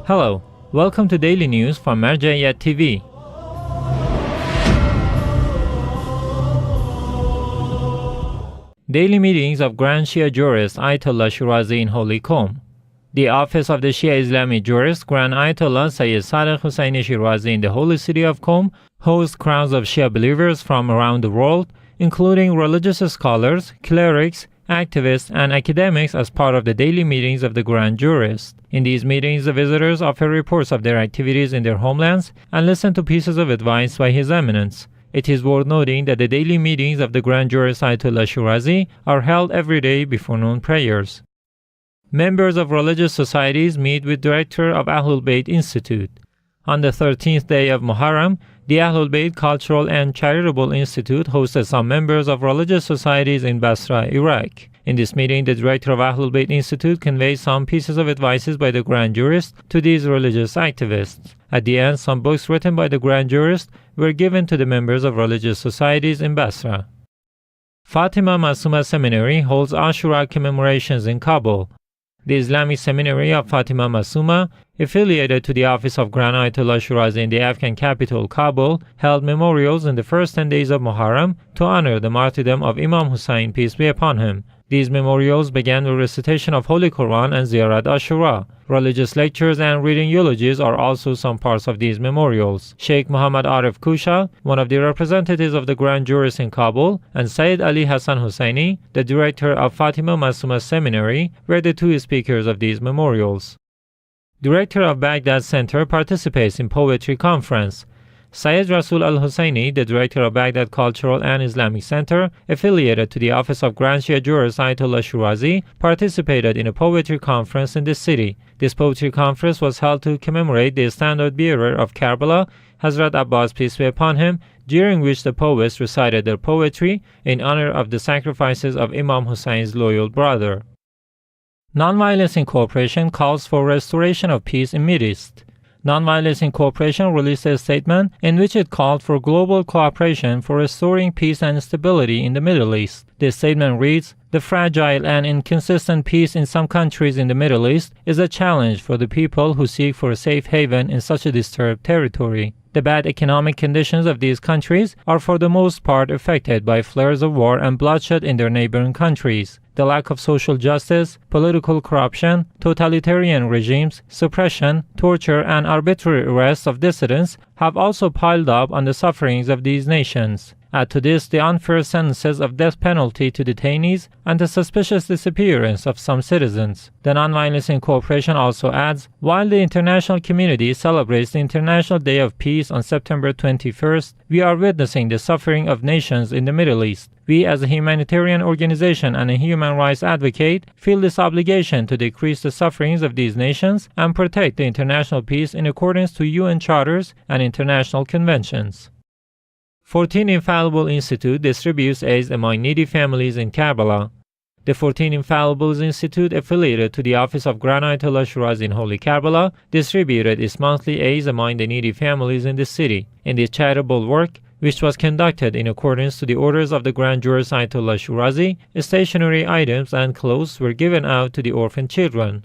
Hello, welcome to Daily News from Marja'iyat TV. Daily meetings of Grand Shia Jurist Ayatollah Shirazi in Holy Qom. The office of the Shia Islamic Jurist Grand Ayatollah Sayyid Sadiq Husseini Shirazi in the holy city of Qom hosts crowds of Shia believers from around the world, including religious scholars, clerics, activists, and academics as part of the daily meetings of the Grand Jurist. In these meetings, the visitors offer reports of their activities in their homelands and listen to pieces of advice by His Eminence. It is worth noting that the daily meetings of the Grand Jurist Ayatollah Shirazi are held every day before noon prayers. Members of religious societies meet with Director of AhlulBayt Institute. On the 13th day of Muharram, the AhlulBayt Cultural and Charitable Institute hosted some members of religious societies in Basra, Iraq. In this meeting, the director of AhlulBayt Institute conveyed some pieces of advice by the Grand Jurist to these religious activists. At the end, some books written by the Grand Jurist were given to the members of religious societies in Basra. Fatimah Masoumeh Seminary holds Ashura Commemorations in Kabul. The Islamic Seminary of Fatimah Masoumeh, affiliated to the office of Grand Ayatollah Shirazi in the Afghan capital Kabul, held memorials in the first 10 days of Muharram to honor the martyrdom of Imam Hussein, peace be upon him. These memorials began with recitation of Holy Quran and Ziyarat Ashura. Religious lectures and reading eulogies are also some parts of these memorials. Sheikh Muhammad Arif Kusha, one of the representatives of the Grand Jurist in Kabul, and Sayyid Ali Hassan Husseini, the director of Fatimah Masoumeh Seminary, were the two speakers of these memorials. Director of Baghdad Center participates in Poetry Conference. Sayyid Rasul al-Husseini, the director of Baghdad Cultural and Islamic Center, affiliated to the office of Grand Shia Jurist Ayatollah Shirazi, participated in a poetry conference in the city. This poetry conference was held to commemorate the standard bearer of Karbala, Hazrat Abbas, peace be upon him, during which the poets recited their poetry in honor of the sacrifices of Imam Hussein's loyal brother. Nonviolence Incorporation calls for restoration of peace in Middle East. Nonviolence Incorporation released a statement in which it called for global cooperation for restoring peace and stability in the Middle East. The statement reads, "The fragile and inconsistent peace in some countries in the Middle East is a challenge for the people who seek for a safe haven in such a disturbed territory. The bad economic conditions of these countries are for the most part affected by flares of war and bloodshed in their neighboring countries. The lack of social justice, political corruption, totalitarian regimes, suppression, torture, and arbitrary arrests of dissidents have also piled up on the sufferings of these nations. Add to this the unfair sentences of death penalty to detainees and the suspicious disappearance of some citizens." The Nonviolence Incorporation also adds, "While the international community celebrates the International Day of Peace on September 21st, we are witnessing the suffering of nations in the Middle East. We, as a humanitarian organization and a human rights advocate, feel this obligation to decrease the sufferings of these nations and protect the international peace in accordance to UN charters and international conventions." 14 Infallible Institute distributes aids among needy families in Karbala. The 14 Infallibles Institute, affiliated to the office of Grand Ayatollah Shirazi in Holy Karbala, distributed its monthly aids among the needy families in the city. In this charitable work, which was conducted in accordance to the orders of the Grand Jurist Ayatollah Shirazi, stationery items and clothes were given out to the orphan children.